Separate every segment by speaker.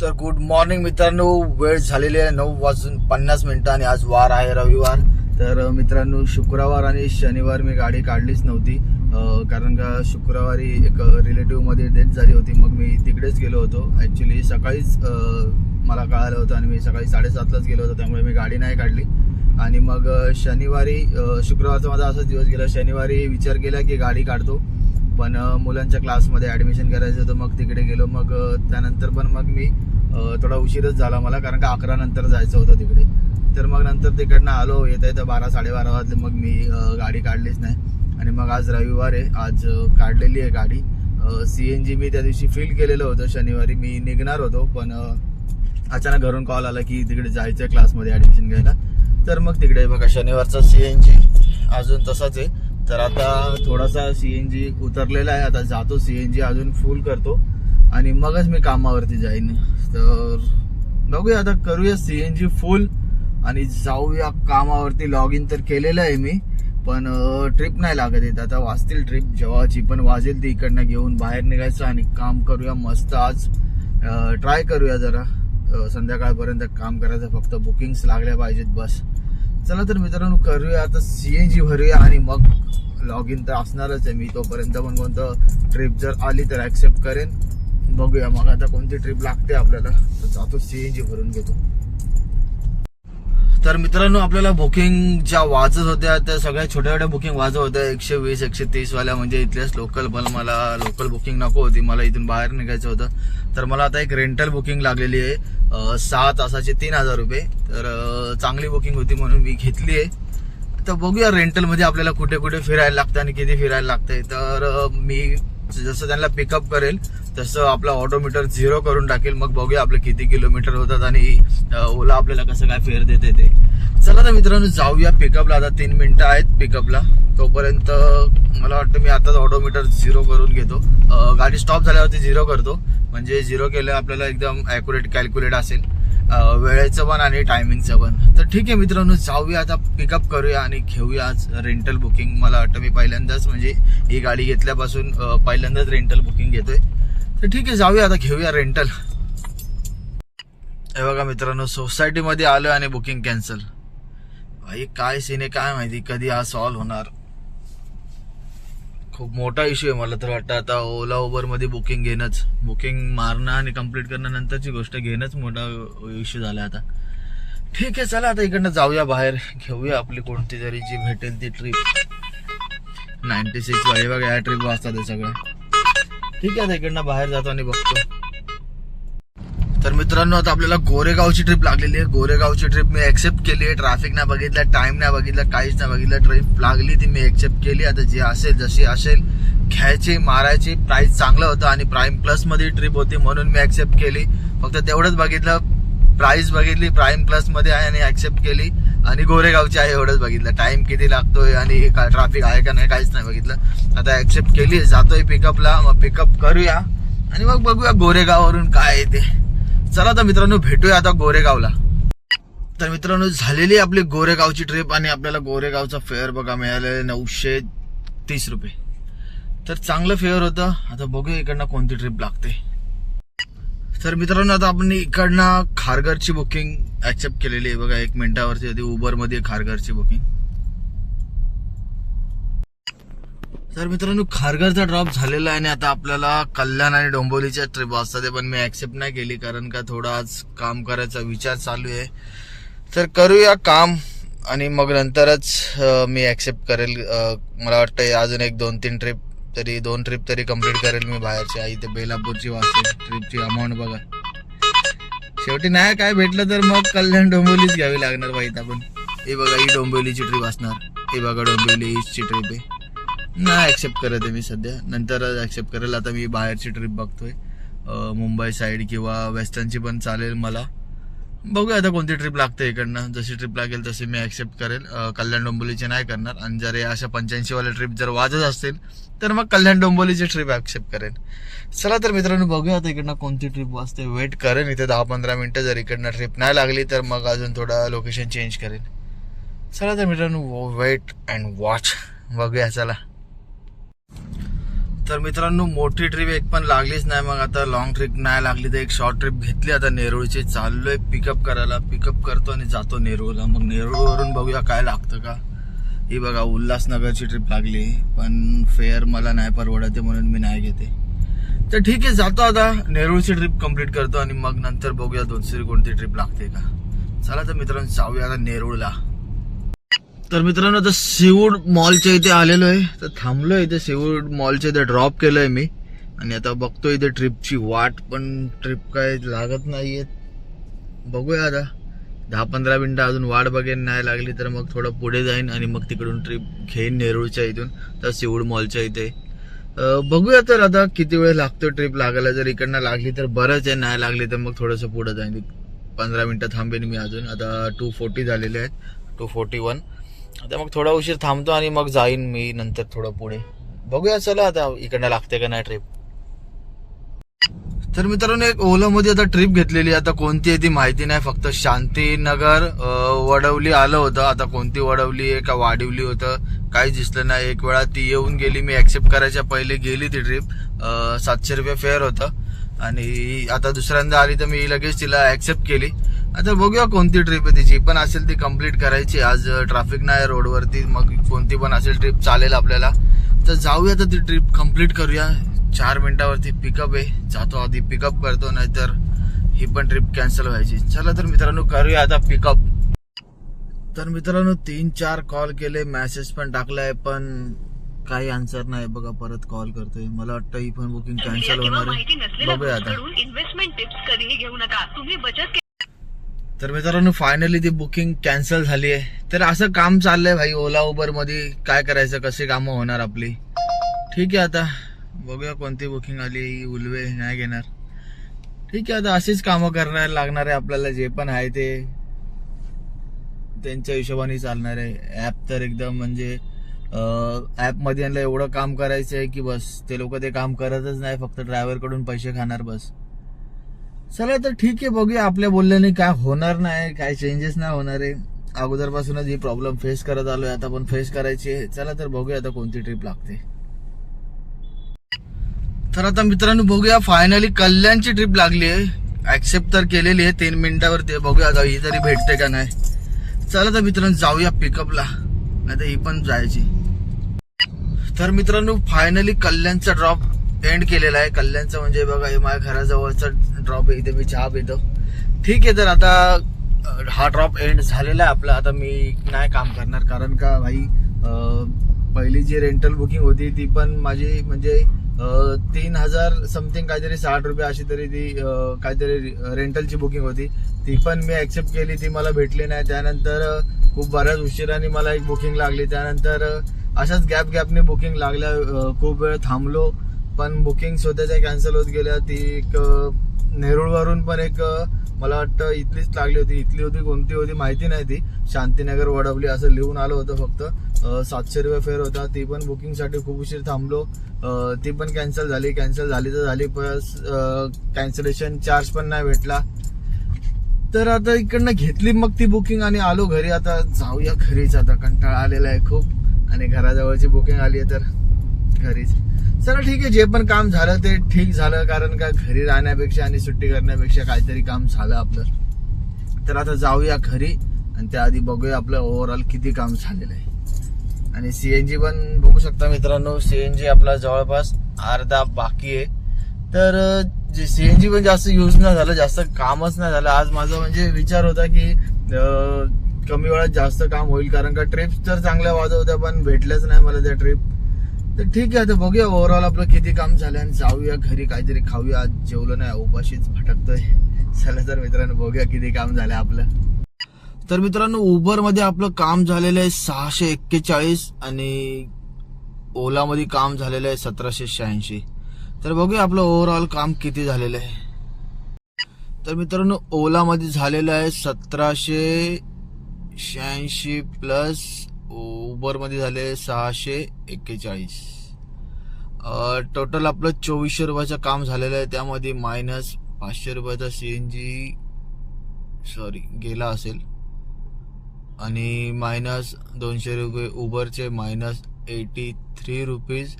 Speaker 1: तर good morning मित्रांनो, वेळ झालेली आहे 9:50 आणि आज वार आहे रविवार. तर मित्रांनो, शुक्रवार आणि शनिवार मी गाडी काढलीच नव्हती, कारण का शुक्रवारी एक रिलेटिव्हमध्ये डेथ झाली होती. मग मी तिकडेच गेलो होतो. ॲक्च्युली सकाळीच मला कळालं होतं आणि मी सकाळी 7:30लाच गेलो होतो, त्यामुळे मी गाडी नाही काढली. आणि मग शनिवारी, शुक्रवारचा माझा असाच दिवस गेला. शनिवारी विचार केला की गाडी काढतो, पण मुलांच्या क्लासमध्ये ॲडमिशन करायचं होतं. मग तिकडे गेलो. मग त्यानंतर पण मग मी थोडा उशीरच झाला मला, कारण का 11 नंतर जायचं होतं तिकडे. तर मग नंतर तिकडनं आलो, येता येतं 12-12:30 वाजले. मग मी गाडी काढलीच नाही. आणि मग आज रविवार आहे, आज काढलेली आहे गाडी. CNG मी त्या दिवशी फिल केलेलं होतं. शनिवारी मी निघणार होतो, पण अचानक घरून कॉल आला की तिकडे जायचं आहे क्लासमध्ये ॲडमिशन घ्यायला. तर मग तिकडे बघा, शनिवारचा CNG अजून तसाच आहे. तर आता थोडासा CNG उतरलेला आहे. आता जातो, CNG अजून फुल करतो आणि मगच मी कामावरती जाईन. तर बघूया, आता करूया CNG फुल आणि जाऊया कामावरती. लॉग इन तर केलेलं आहे मी, पण ट्रिप नाही लागत येत. आता वाजतील ट्रिप जेव्हाची पण वाजेल ती, इकडनं घेऊन बाहेर निघायचं आणि काम करूया मस्त. आज ट्राय करूया जरा संध्याकाळपर्यंत काम करायचं, फक्त बुकिंग्स लागल्या पाहिजेत बस. चला तर मित्रांनो, करूया आता CNG भरूया आणि मग लॉग इन तर असणारच आहे मी. तोपर्यंत पण कोणतं ट्रिप जर आली तर ॲक्सेप्ट करेन. बघूया मग आता कोणती ट्रिप लागते आपल्याला. तर जातो, CNG भरून घेतो. तर मित्रांनो, आपल्याला बुकिंग ज्या वाजत होत्या त्या सगळ्या छोट्या छोट्या बुकिंग वाजत होत्या 120-130 वाल्या, म्हणजे इथल्याच लोकल. पण मला लोकल बुकिंग नको होती, मला इथून बाहेर निघायचं होतं. तर मला आता एक रेंटल बुकिंग लागलेली आहे 6 तासाचे 3000 रुपये. तर चांगली बुकिंग होती म्हणून मी घेतली आहे. तर बघूया रेंटलमध्ये आपल्याला कुठे कुठे फिरायला लागतं आणि किती फिरायला लागतंय. तर मी जसं त्यांना पिकअप करेल तसं आपला ऑटोमीटर 0 करून टाकेल. मग बघूया आपले किती किलोमीटर होतात आणि ओला आपल्याला कसं काय फेअर देते ते. चला तर मित्रांनो, जाऊया पिकअपला. आता 3 मिनिटं आहेत पिकअपला. तोपर्यंत मला वाटतं मी आताच ऑटोमीटर 0 करून घेतो. गाडी स्टॉप झाल्यावरती 0 करतो, म्हणजे 0 केलं आपल्याला एकदम ॲक्युरेट कॅल्क्युलेट असेल वेळेचं पण आणि टायमिंगचं पण. तर ठीक आहे मित्रांनो, जाऊया आता, पिकअप करूया आणि घेऊया आज रेंटल बुकिंग. मला वाटतं मी पहिल्यांदाच, म्हणजे ही गाडी घेतल्यापासून पहिल्यांदाच रेंटल बुकिंग घेतोय. तर ठीक आहे, जाऊया आता, घेऊया रेंटल. हे बघा मित्रांनो, सोसायटीमध्ये आलो आणि बुकिंग कॅन्सल. भाई काय सीन आहे काय माहिती, कधी हा सॉल्व्ह होणार. खूप मोठा इश्यू आहे. मला तर वाटतं आता ओला उबरमध्ये बुकिंग घेणंच, बुकिंग मारणं आणि कम्प्लीट करणं नंतरची गोष्ट, घेणंच मोठा इश्यू झाला आता. ठीक आहे, चला आता इकडनं जाऊया बाहेर, घेऊया आपली कोणती तरी जी भेटेल ती ट्रिप. 96 वाली बघा, या ट्रिप वाजतात हे सगळ्या. ठीक आहे, आता इकडनं बाहेर जातो आणि बघतो. तर मित्रांनो, आता आपल्याला गोरेगावची ट्रिप लागलेली आहे. गोरेगावची ट्रिप मी ऍक्सेप्ट केली आहे. ट्रॅफिक नाही बघितलं, टाइम नाही बघितलं, काहीच नाही बघितलं. ट्रिप लागली ती मी ऍक्सेप्ट केली. आता जे असेल जशी असेल घ्यायची, मारायची. प्राइस चांगलं होतं आणि प्राईम प्लस मध्ये ट्रिप होती म्हणून मी ऍक्सेप्ट केली. फक्त तेवढंच बघितलं, प्राइस बघितली प्राईम प्लस मध्ये आहे आणि ऍक्सेप्ट केली. आणि गोरेगावची आहे एवढंच बघितलं. टाइम किती लागतोय आणि ट्रॅफिक आहे का नाही काहीच नाही बघितलं. आता ऍक्सेप्ट केली, जातोय पिकअपला. मग पिकअप करूया आणि मग बघूया गोरेगाववरून काय येते. चला तर मित्रांनो, भेटूया आता गोरेगावला. तर मित्रांनो, झालेली आपली गोरेगावची ट्रिप आणि आपल्याला गोरेगावचा फेअर बघा मिळालेला 930 रुपये. तर चांगलं फेअर होतं. आता बघूया इकडनं कोणती ट्रिप लागते. तर मित्रांनो, आता आपण इकडनं खारघरची बुकिंग ऍक्सेप्ट केलेली आहे बघा. 1 मिनिटावरती आधी उबरमध्ये खारघरची बुकिंग. तर मित्रांनो, खारघरचा ड्रॉप झालेला आहे आणि आता आपल्याला कल्याण आणि डोंबिवलीच्या ट्रिप वाजतात. ते पण मी ऍक्सेप्ट नाही केली, कारण का थोडा आज काम करायचा विचार चालू आहे. तर करूया काम आणि मग नंतरच मी ऍक्सेप्ट करेल. मला वाटतं अजून 1-2-3 ट्रिप तरी, 2 ट्रिप तरी कम्प्लीट करेल मी बाहेरची. आई ते बेलापूरची वाजते ट्रिपची अमाऊंट बघा. शेवटी नाही काय भेटलं तर मग कल्याण डोंबिवलीच घ्यावी लागणार पाहिजे आपण. हे बघा, ही डोंबिवलीची ट्रिप असणार. हे बघा, डोंबिवली ईस्टची ट्रिप आहे. नाही ऍक्सेप्ट करत आहे मी सध्या, नंतरच ऍक्सेप्ट करेल. आता मी बाहेरची ट्रिप बघतोय, मुंबई साईड किंवा वेस्टर्नची पण चालेल मला. बघूया आता कोणती ट्रिप लागते इकडनं. जशी ट्रिप लागेल तशी मी ऍक्सेप्ट करेल. कल्याण डोंबिवलीचे नाही करणार. आणि जर या अशा 85 वाल्या ट्रिप जर वाजत असतील तर मग कल्याण डोंबिवलीची ट्रिप ऍक्सेप्ट करेल. चला तर मित्रांनो, बघूया आता इकडनं कोणती ट्रिप वाजते. वेट करेन इथे 10-15 मिनिटं. जर इकडनं ट्रिप नाही लागली तर मग अजून थोडा लोकेशन चेंज करेन. चला तर मित्रांनो, वेट अँड वॉच. बघूया चला. तर मित्रांनो मोठी ट्रिप एक पण लागलीच नाही. मग आता लॉंग ट्रिप नाही लागली तर एक शॉर्ट ट्रिप घेतली. आता नेरूळची चाललोय पिकअप करायला. पिकअप करतो आणि जातो नेरूळला. मग नेरूळवरून बघूया काय लागतं का. ही बघा उल्हासनगरची ट्रिप लागली पण फेअर मला नाही परवडते म्हणून मी नाही घेते. तर ठीक आहे जातो आता नेरूळची ट्रिप कंप्लीट करतो आणि मग नंतर बघूया दुसरी कोणती ट्रिप लागते का. चला तर मित्रांनो जाऊया आता नेरूळला. तर मित्रांनो आता सीवूड मॉलच्या इथे आलेलो आहे. तर थांबलोय इथे सीवूड मॉलच्या इथे ड्रॉप केलंय मी आणि आता बघतो इथे ट्रिपची वाट. पण ट्रिप काय लागत नाहीये. बघूया आता 10-15 मिनिटं अजून वाट बघेन. नाही लागली तर मग थोडं पुढे जाईन आणि मग तिकडून ट्रिप घेईन नेरूळच्या इथून तर सीवूड मॉलच्या इथे. बघूया तर आता किती वेळ लागतो ट्रिप लागायला. जर इकडनं लागली तर बरंच आहे. नाही लागली तर मग थोडंसं पुढे जाईन. 15 मिनिटं थांबेन मी अजून. आता 240 झालेले आहेत 241. आता मग थोडा उशीर थांबतो आणि मग जाईन मी नंतर थोडं पुढे. बघूया चला आता इकडनं लागते का नाही ट्रिप. तर मित्रांनो एक ओला मध्ये आता ट्रिप घेतलेली. आता कोणती आहे ती माहिती नाही. फक्त शांतीनगर वडवली आलं होतं. आता कोणती वडवली आहे का वाढवली होतं काहीच दिसलं नाही. एक वेळा ती येऊन गेली. मी ऍक्सेप्ट करायच्या पहिले गेली ती ट्रिप. 700 रुपये फेअर होतं आणि आता दुसऱ्यांदा आली तर मी लगेच तिला ऍक्सेप्ट केली. आता बघूया कोणती ट्रिप आहे तिची पण असेल ती कंप्लीट करायची. आज ट्रॅफिक नाही रोडवरती. मग कोणती पण असेल ट्रिप चालेल आपल्याला. तर जाऊया तर ती ट्रिप कंप्लीट करूया. 4 मिनिटावरती पिकअप आहे. जातो आधी पिकअप करतो नाहीतर ही पण ट्रिप कॅन्सल व्हायची. चला तर मित्रांनो करूया आता पिकअप. तर मित्रांनो 3-4 कॉल केले मेसेज पण टाकलाय पण काही आन्सर नाही. बघा परत कॉल करतोय. मला वाटतं ही पण बुकिंग कॅन्सल होणार आहे. बघूया आता.
Speaker 2: इन्व्हेस्टमेंट टिप्स कधीही घेऊ नका. तुम्ही बचत.
Speaker 1: तर मित्रांनो फायनली ती बुकिंग कॅन्सल झाली आहे. तर असं काम चाललंय भाई ओला उबर मध्ये. काय करायचं कशी कामं होणार आपली. ठीक आहे आता बघूया कोणती बुकिंग आली. उल्वे नाही घेणार. ठीक आहे आता अशीच कामं करायला लागणार आहे आपल्याला. जे पण आहे ते त्यांच्या हिशोबाने चालणार आहे. ऍप तर एकदम म्हणजे ऍप मध्ये यांना एवढं काम करायचं आहे की बस. ते लोक ते काम करतच नाही. फक्त ड्रायव्हर कडून पैसे खाणार बस. चला तर ठीक आहे बघूया. आपल्या बोलल्याने काय होणार नाही. काय चेंजेस नाही होणार आहे. अगोदरपासूनच ही प्रॉब्लेम फेस करत आलोय. आता पण फेस करायची आहे. चला तर बघूया आता कोणती ट्रिप लागते. तर आता मित्रांनो बघूया फायनली कल्याणची ट्रिप लागली आहे. ऍक्सेप्ट तर केलेली आहे 3 मिनिटावरती. बघूया आता ही तरी भेटते का नाही. चला तर मित्रांनो जाऊया पिकअपला. नाही तर ही पण जायची. तर मित्रांनो फायनली कल्याणचा ड्रॉप एंड केलेला आहे. कल्याणचा म्हणजे बघा हे माझ्या घराजवळचा ड्रॉप आहे. इथे मी चहा पितो. ठीक आहे तर आता हा ड्रॉप एंड झालेला आहे आपला. आता मी नाही काम करणार कारण का भाई पहिली जी रेंटल बुकिंग होती ती पण माझी म्हणजे 3000 समथिंग काहीतरी 60 रुपये अशी तरी ती काहीतरी रेंटलची बुकिंग होती. ती पण मी ऍक्सेप्ट केली. ती मला भेटली नाही. त्यानंतर खूप बऱ्याच उशिराने मला एक बुकिंग लागली. त्यानंतर अशाच गॅपने बुकिंग लागल्या. खूप वेळ थांबलो पण बुकिंग स्वतःच्या कॅन्सल होत गेल्या. ती एक नेरूळवरून पण एक मला वाटतं इथलीच लागली होती. इथली होती कोणती होती माहिती नाही. ती शांतीनगर वडवली असं लिहून आलं होतं. फक्त 700 रुपये फेअर होता. ती पण बुकिंगसाठी खूप उशीर थांबलो. ती पण कॅन्सल झाली. कॅन्सल झाली तर झाली प्लस कॅन्सलेशन चार्ज पण नाही भेटला. तर आता इकडनं घेतली मग ती बुकिंग आणि आलो घरी. आता जाऊया घरीच. आता कंटाळा आलेला आहे खूप आणि घराजवळची बुकिंग आली आहे तर घरीच. चला ठीक आहे जे पण काम झालं ते ठीक झालं कारण का घरी राहण्यापेक्षा आणि सुट्टी करण्यापेक्षा काहीतरी काम झालं आपलं. तर आता जाऊया घरी आणि त्याआधी बघूया आपलं ओव्हरऑल किती काम झालेलं आहे. आणि सीएनजी पण बघू शकता मित्रांनो. सीएनजी आपला जवळपास अर्धा बाकी आहे. तर जे सीएनजी पण जास्त यूज नाही झालं. जास्त कामच नाही झालं. आज माझा म्हणजे विचार होता की कमी वेळात जास्त काम होईल कारण का ट्रिप्स तर चांगल्या वाजत होत्या पण भेटल्याच नाही मला त्या ट्रिप. तर ठीक आहे आता बघूया ओव्हरऑल आपलं किती काम झालं आणि जाऊया घरी काहीतरी खाऊया. आज जेवलं नाही उपाशीच भटकतोय. चला तर मित्रांनो बघूया किती काम झालं आपलं. तर मित्रांनो उबर मध्ये आपलं काम झालेलं आहे 641 आणि ओला मध्ये काम झालेलं आहे 1786. तर बघूया आपलं ओव्हरऑल काम किती झालेलं आहे. तर मित्रांनो ओला मध्ये झालेलं आहे 1786 प्लस उबर मध्ये झाले 641. टोटल आपलं 2400 रुपयाचं काम झालेलं आहे. त्यामध्ये मायनस 500 रुपयाचा सीएनजी गेला असेल आणि मायनस 200 रुपये उबरचे मायनस 83 रुपीज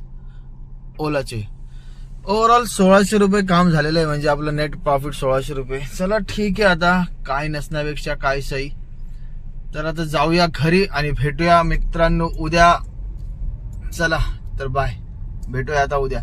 Speaker 1: ओलाचे. ओव्हरऑल 1600 रुपये काम झालेलं आहे, म्हणजे आपलं नेट प्रॉफिट 1600 रुपये. चला ठीक आहे, आता काय नसण्यापेक्षा काय सही. तर आता जाऊया घरी आणि भेटूया मित्रांनो उद्या. चला तर बाय, भेटूया आता उद्या.